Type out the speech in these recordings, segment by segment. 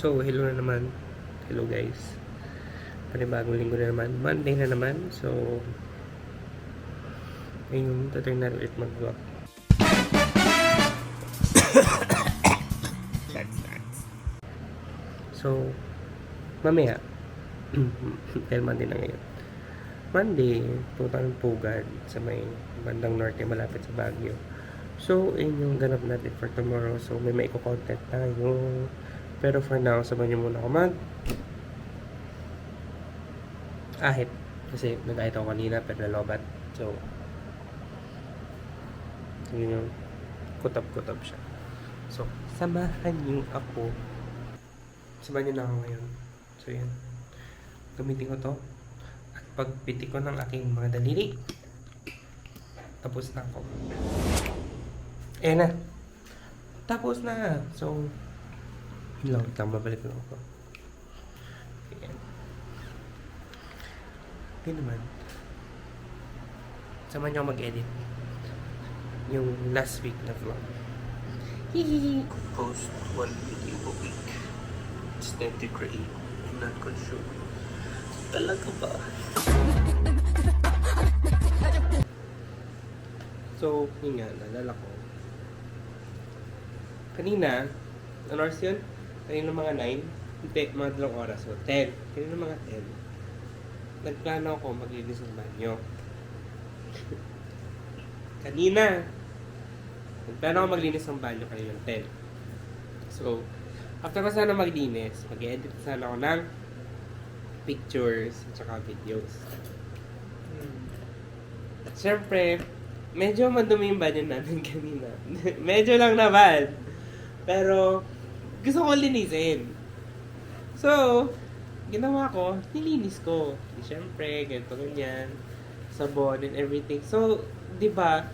So, hello na naman. Hello guys. Panibagong linggo na naman. Monday na naman. So, ayun, tatry na ulit mag-vlog. So, mamaya. Dahil Monday na ngayon. Monday, punta ng Pugad sa may bandang norte, malapit sa Baguio. So, ayun yung ganap natin for tomorrow. So, may maiko-content tayo. Pero for now, sabahan niyo muna ako ahit. Kasi nag-ahit ako kanina pero nalobat. So, yun yung kutab-kutab siya. So, samahan niyo ako. Samahan niyo na ako ngayon. So, yun. Gamitin ko to. At pagpitik ko ng aking mga daliri, tapos na ako. Na. Tapos na. So, yun lang. Babalik lang ako. Ayan. Yun naman. Samahan niyo ako mag-edit. Yung last week na vlog. Hihihi. Post one video a week. It's time to create. I'm not sure. Talaga ba? So, yun nga, nalala ko. Kanina, ano oras yun? Kanina mga 9? Hindi, mga 2 oras. So, 10. Kanina mga 10. Nagplano ako maglinis ng banyo. Kanina, nagplano ako maglinis ng banyo kanina 10. So, after ko sana maglinis, mag-edit sana ako ng pictures at saka videos. At syempre, medyo madumi yung banyo namin kanina. Medyo lang naman. Pero, gusto ko linisin. So, ginawa ko, nilinis ko. Siyempre, ganito ganyan. Sabon and everything. So, di ba,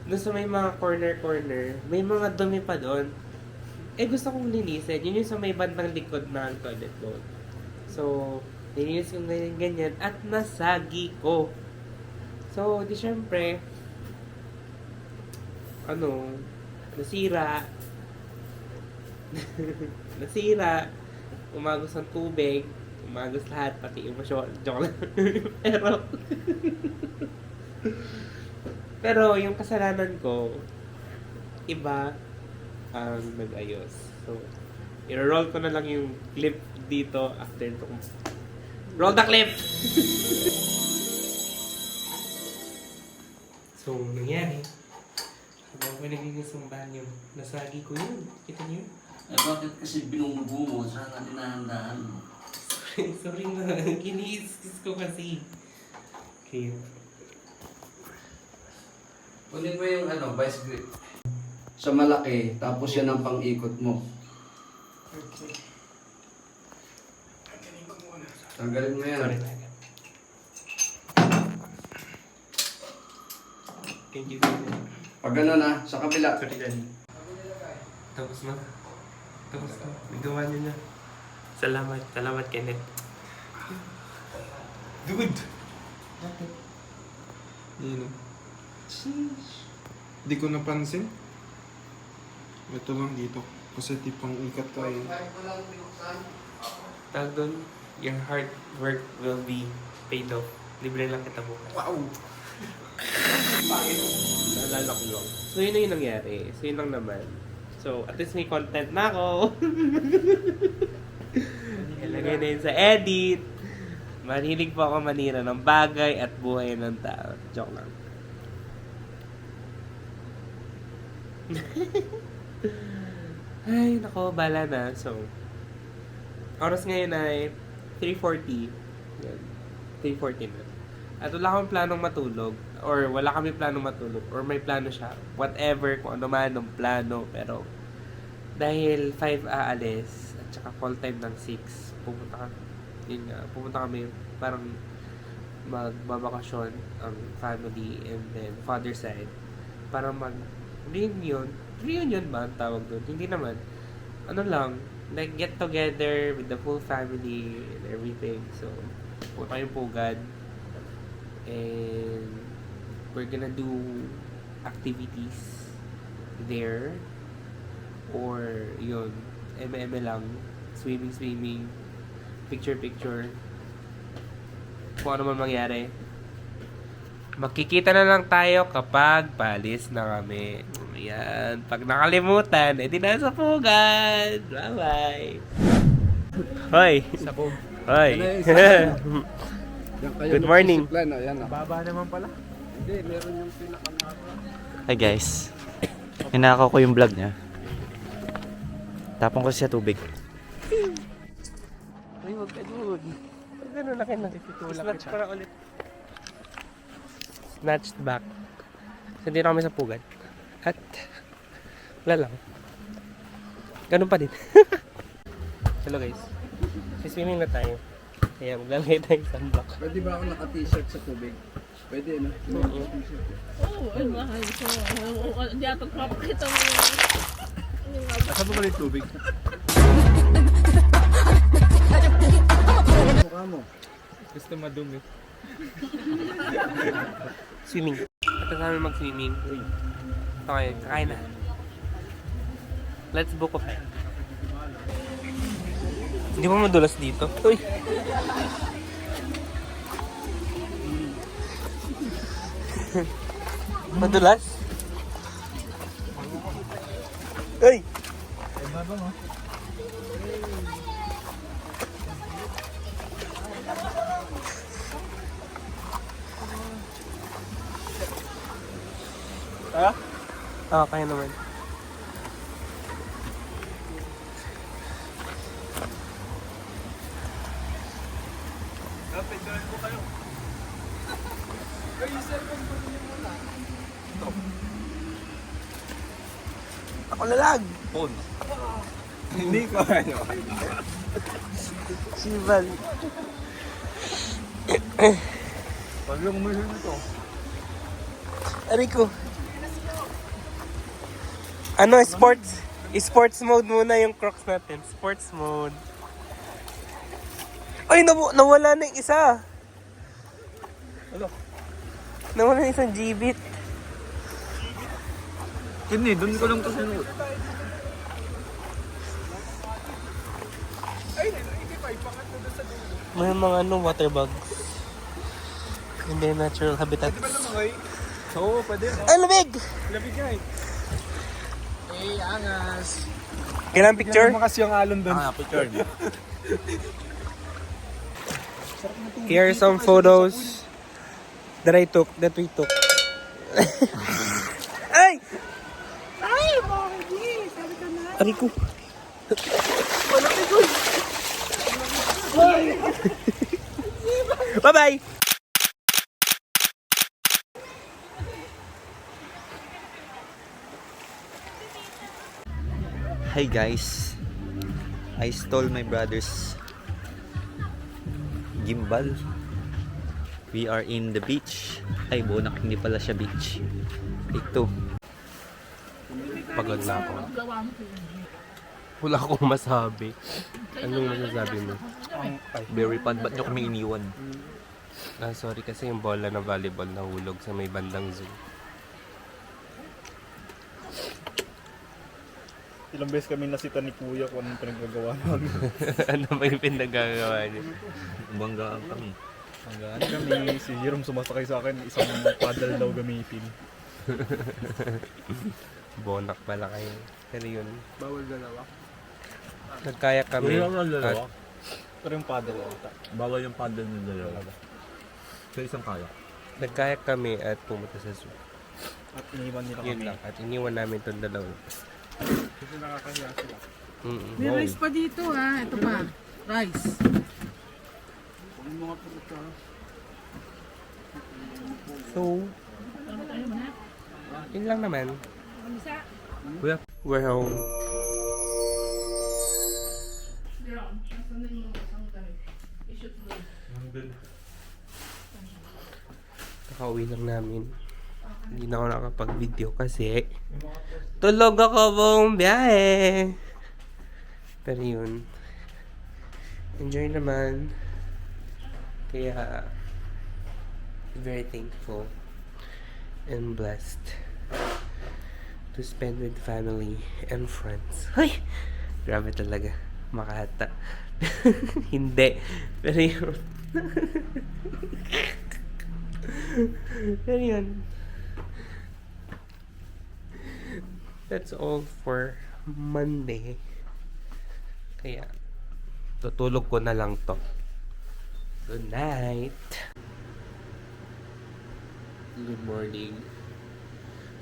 doon sa may mga corner-corner, may mga dumi pa doon. Gusto kong linisin. Yun yung sa may bandang likod ng toilet bowl. So, nilinis ko ganyan at nasagi ko. So, di syempre, nasira. Nasira. Umagos ang tubig. Umagos lahat, pati yung masyol. Joke lang. Pero, yung kasalanan ko, iba ang nag-ayos. So, i-roll ko na lang yung clip dito after ito. Roll the clip! So, nangyari. Habang ko naglinis ng banyo, nasagi ko yun. Kita niyo? Bakit kasi binubuo mo? Sana dinahandaan mo. Sorry na. Kiniiskis ko kasi. Okay. Kunin mo yung vice grip. Sa malaki, tapos yan ang pang-ikot mo. Okay. Tanggalin mo yan. Sorry. Thank you. Pag gano'n sa kabila. Sorry, Daddy. Tapos na. Tapos na. Nagawa niyo na. Salamat. Salamat, Kenneth. Dude! Bakit? Yun. Sheesh. Di ko napansin. Ito lang dito. Kasi tipang ikat ko ay... Tawag doon, your hard work will be paid off. Libre lang kita bukas. Wow! Naalala ko lang. So, yun na yung nangyari. So, yun lang naman. So, at least may content na ako. Ilagay na yun sa edit. Mahilig po ako manira ng bagay at buhay ng tao. Joke lang. Ay, nako, bala na. So, oras ngayon ay 3:40. Yan. 3:40 na. At wala kami planong matulog. Or wala kami planong matulog. Or may plano siya. Whatever, kung ano man ang plano. Pero, dahil 5 aalis, at saka call time ng 6, pupunta kami, parang magbabakasyon ang family and then father side. Para reunion ba ang tawag doon? Hindi naman. Ano lang, like get together with the full family and everything. So, punta kayong Pugad. And we're gonna do activities there. Or, yun, eme lang. Swimming. Picture. Kung ano man mangyari. Magkikita na lang tayo kapag palis na kami. Ayan. Pag nakalimutan, edi nasa pugad. Bye-bye. Hoy. Sabo. Hoy. Yan na yung Good morning. Ayan na. Baba naman pala. Hindi, meron yung pinakamahaba. Hi guys. Hinakaw ko yung vlog niya. Tapon ko siya tubig. Uy, wag ka doon. Pag gano'n laki na. Snatch ko na ulit. Snatched back. So, hindi na kami sa pugad. At, wala lang. Ganun pa din. Hello guys. Swimming na tayo. Kaya maglalagay tayo ng sunblock. Pwede ba ako naka-t-shirt sa tubig? Pwede, no? Oo, ay mahal ko. Hindi ato papakita mo yun. Saan ba yung tubig? Mukha mo. Gusto madumi. Swimming. At kami mag-swimming. Okay, kakain na. Let's book a flight. Hindi mo madulas dito. Uy! Madulas? Uy! Ha? Kaya naman. Ako lalag! Phone. Hindi ko ano. Sival. Pag lang mo ito. Aray ko. Ano, sports? Sports mode muna yung Crocs natin. Sports mode. Ay, nawala na yung isa. Ano? Nawala na isang G-Bit. Hindi, doon ko lang kasi nung... May mga water bugs. Hindi natural habitat. Oo, pwede. Ay, lamig! Labig nga eh. Angas. Kailangan picture? Hindi kasi yung alon doon. Picture. Here are some photos that we took. Ay! Ay! Aray ko. Malaki ko. Bye-bye! Hi guys. I stole my brother's gimbal. We are in the beach. Ay, bunak, hindi pala siya beach. Ito. Pagod na ako. Wala akong masabi. Anong masasabi mo? Very fun. Ba't nyo kami iniwan? Sorry kasi yung bola na volleyball nahulog sa may bandang zoo. Ilang beses kami nasita ni Kuya kung anong pinaggagawa namin. Ano ba yung pinagagawa niya? Banggaan kami. Hanggang kami, si Jerome sumasakay sa akin, isang paddle daw gamitin. Bonak pala kayo. Pero yun, Bawal dalawa. nagkayak kami. At Pero yung paddle ata. Bawal yung paddle ng dalawa. So isang kaya. nagkayak kami at pumunta sa zoo. At iniwan nila Yun kami. lang. At iniwan namin itong dalawa. Kasi nakakahiya sila. May rice pa dito ha. Ito pa. Rice. So, yun lang naman. Kuya. We're home. Kakauwi lang namin. Hindi na ako nakapag-video kasi tulog ako buong biyahe. Pero yun, enjoy naman. Kaya very thankful and blessed to spend with family and friends. Ay! Grabe talaga. Makata. Hindi. Pero yun. Pero yun. That's all for Monday. Kaya, tutulog ko na lang to. Good night. Good morning.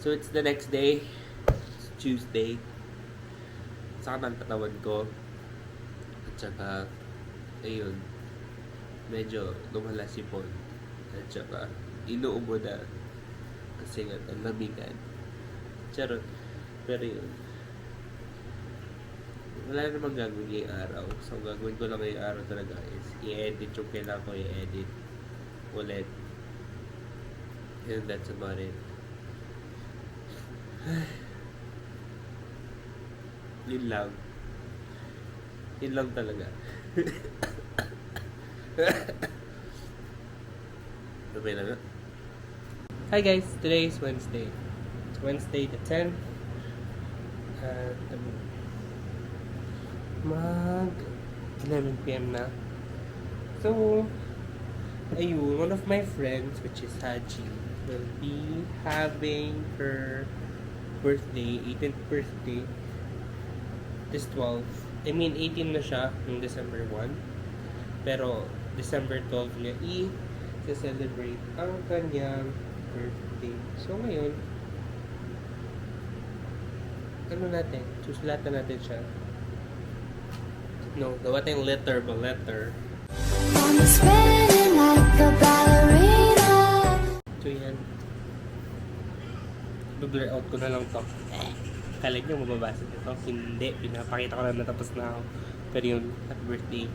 So, it's the next day. It's Tuesday. Saka ng katawan ko. At saka, ayun. Medyo lumala si Paul. At saka, inuubo na. Kasi nga, ang lamigan. Charot. Pero yun. Wala namang gagawin ngayong araw. So, gagawin ko lang ngayong araw talaga is i-edit yung kailangan ko i-edit ulit. And that's about it. Yun lang. Yun lang talaga. Okay na nga. Hi guys, today is Wednesday. It's Wednesday the 10th. At mag 11 PM na. So, ayun, one of my friends, which is Haji, will be having her birthday, 18th birthday, this 12. I mean, 18 na siya ng December 1. Pero, December 12 niya i-celebrate ang kanyang birthday. So, ngayon, ano natin? Susulatan natin siya. No, gawa tayong letter ba? Letter. I'm spinning like a ballerina. So, yan. Blur out ko na lang to. Kala nyo mababasa nito. Hindi. Pinapakita ko na natapos na ako. Pero yun, happy birthday.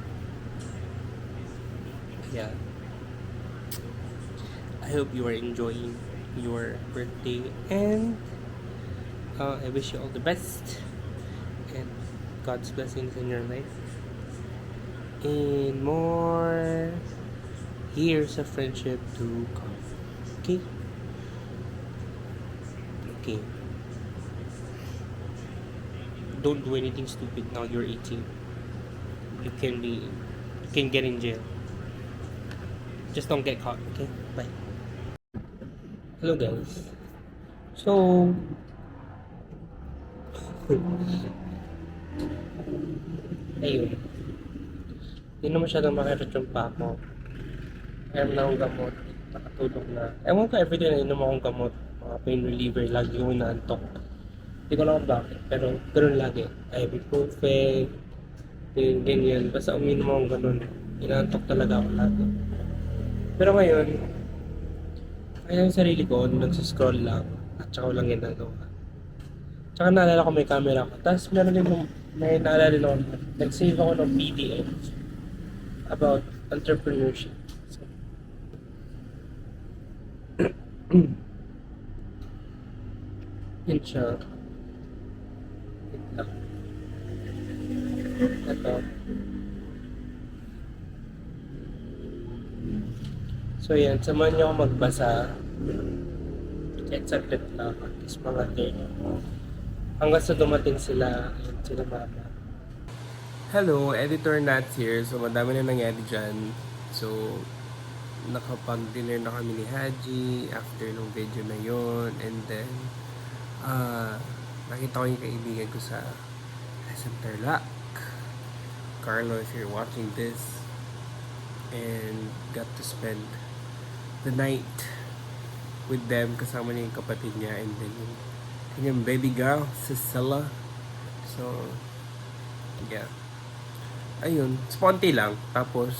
Yeah. I hope you are enjoying your birthday. And I wish you all the best. And God's blessings in your life. And more years of friendship to come. Okay? Okay. Don't do anything stupid now you're 18. You can get in jail. Just don't get caught, okay? Bye. Hello guys. So ayun. Hindi na masyadong makirot yung pa ako. Ayaw na akong gamot. Nakatulog na. Ewan ko everyday na inom akong gamot. Mga pain reliever. Lagi ko inaantok. Hindi ko lang bakit. Pero ganoon lagi. Ibuprofen. Ganyan. Basta uminom akong ganun. Inaantok talaga ako lagi. Pero ngayon, kaya yung sarili ko, nagsiscroll lang. At saka walang ginagawa. Tsaka naalala ko may camera ko. Tapos meron din may naalala din ako. Nag-save ako ng PDF about entrepreneurship. So, yun siya. Ito. So yan, samahan niyo ako magbasa. Kahit saglit lang. At least mga 10. Hanggang sa dumating sila. Ayun, sila mama. Hello, Editor Nats here. So, madami na nangyari dyan. So, nakapag-dinner na kami ni Haji after nung video na yon. And then, nakita ko yung kaibigan ko sa SM Tarlac. Carlo, if you're watching this. And got to spend the night with them. Kasama niya yung kapatid niya. And then, yung baby girl, Cicela. So, yeah. Ayun, sponty lang. Tapos,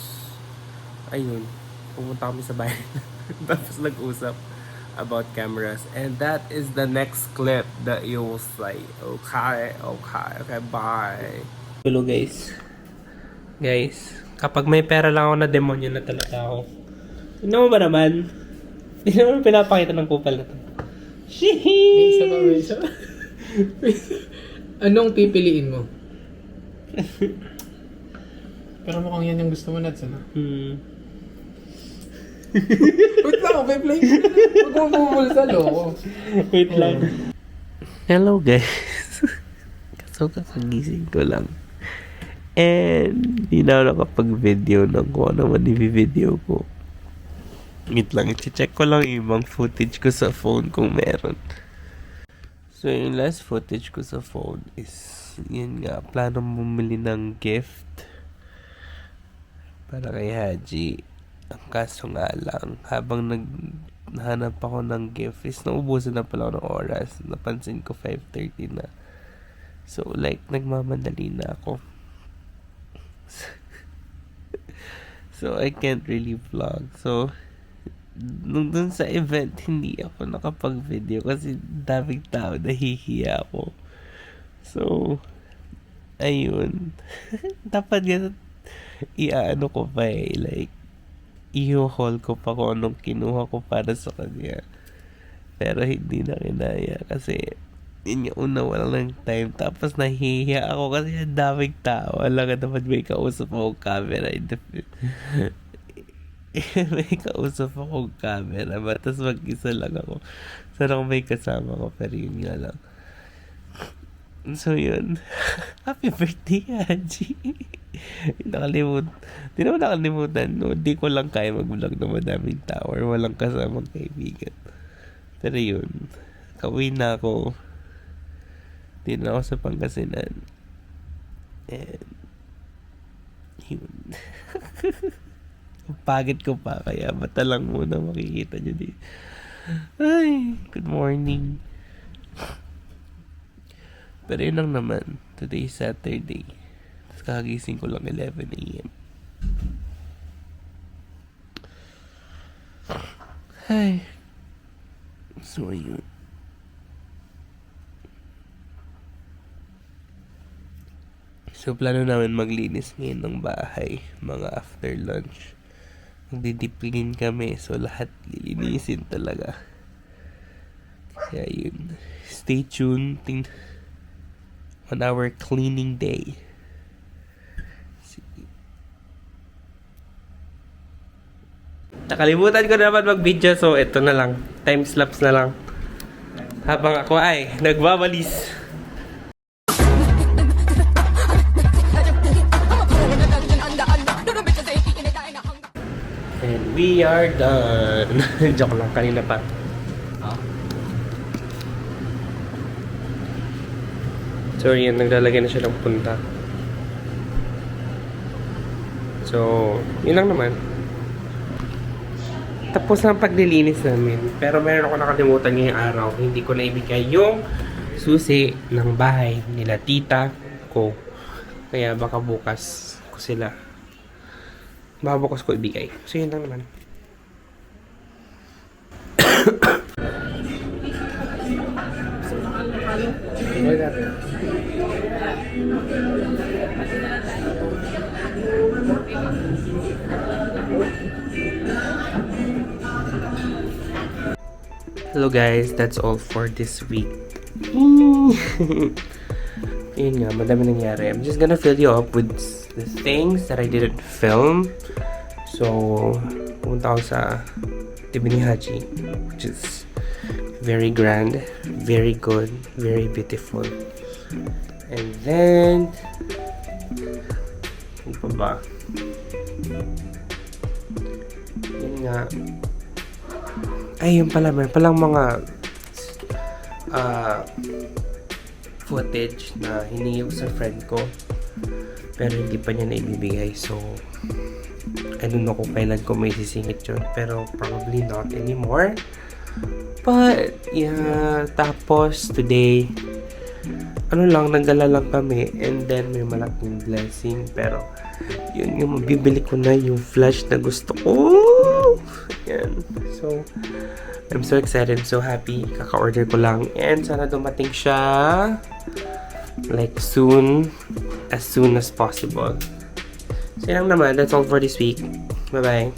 ayun, pumunta kami sa bahay. Tapos nag-usap about cameras. And that is the next clip that you will see. Okay, bye. Hello guys. Guys, kapag may pera lang ako na demonyo na talaga ako. Tignan mo ba naman? Hindi naman pinapakita ng kupal na to. Sheesh! Anong pipiliin mo? Pero mukhang yan yung gusto mo, Nads, ano? Wait lang, may play. Huwag mo bumulsa, loko. Wait lang. Hello guys. Kaso kakagising ko lang. And hindi na ako nakapag-video ng kung ano man i-video ko. Wait lang, i-check ko lang yung ibang footage ko sa phone kung meron. So, yung last footage ko sa phone is, yun nga, plano bumili ng gift para kay Haji. Ang kaso nga lang, habang naghanap ako ng gift, is naubusan na pala ako ng oras. Napansin ko 5:30 na. So, like, nagmamadali na ako. So, I can't really vlog. So, nung dun sa event, hindi ako nakapag-video kasi daming tao, nahihiya ako. So, ayun. Dapat yan, iaano ko pa eh, like, i-haul ko pa kung anong kinuha ko para sa kanya. Pero hindi na kinaya kasi, yun yung una, walang time. Tapos nahihiya ako kasi ang daming tao. Alam ka dapat may kausap akong camera in the may kausap akong camera ba? Tapos mag-isa lang ako. Sana kung may kasama ko, pero yun nga lang. So yun. Happy birthday, Haji. Di naman nakalimutan. No? Di ko lang kaya mag-vlog na madaming tao or walang kasamang kaibigan. Pero yun. Kauwi na ako. Di na ako sa Pangasinan. And yun. Pagod ko pa, kaya mata lang muna makikita nyo dito. Ay, good morning. Pero yun lang naman. Today is Saturday. Tapos kakagising ko lang 11 a.m. Ay. So, ayun. So, plano namin maglinis ngayon ng bahay. Mga after lunch. Magdidiplin kami. So, lahat lilinisin talaga. Kaya yun. Stay tuned on our cleaning day. Sige. Nakalimutan ko na naman mag-video. So, ito na lang. Time-lapse na lang. Habang ako ay nagwawalis. And we are done. Joke lang, kanina pa. Sorry, yan, naglalagay na siya ng punta. So, yun lang naman. Tapos na ang paglilinis namin. Pero meron ako nakalimutan ngayong araw. Hindi ko na ibigay yung susi ng bahay nila tita ko. Kaya baka bukas ko sila. Mabukas ko ibigay. So, yun lang naman. Hello guys, that's all for this week. Yun nga, madami nangyari. I'm just gonna fill you up with the things that I didn't film. So, pumunta ako sa Tibi ni Haji, which is very grand, very good, very beautiful. And then, ano pa ba? Yun nga. Ay, yun pala, may palang mga footage na hiningi ko sa friend ko pero hindi pa niya naibibigay. So, I don't know kung kailan ko may sisingit yun, pero probably not anymore. But, yeah, tapos today, naggala lang kami and then may malaking blessing. Pero, yun yung mabibili ko na yung flash na gusto ko. Yan. So, I'm so excited, so happy. Kaka-order ko lang and sana dumating siya like soon as possible. So, yan naman. That's all for this week. Bye-bye.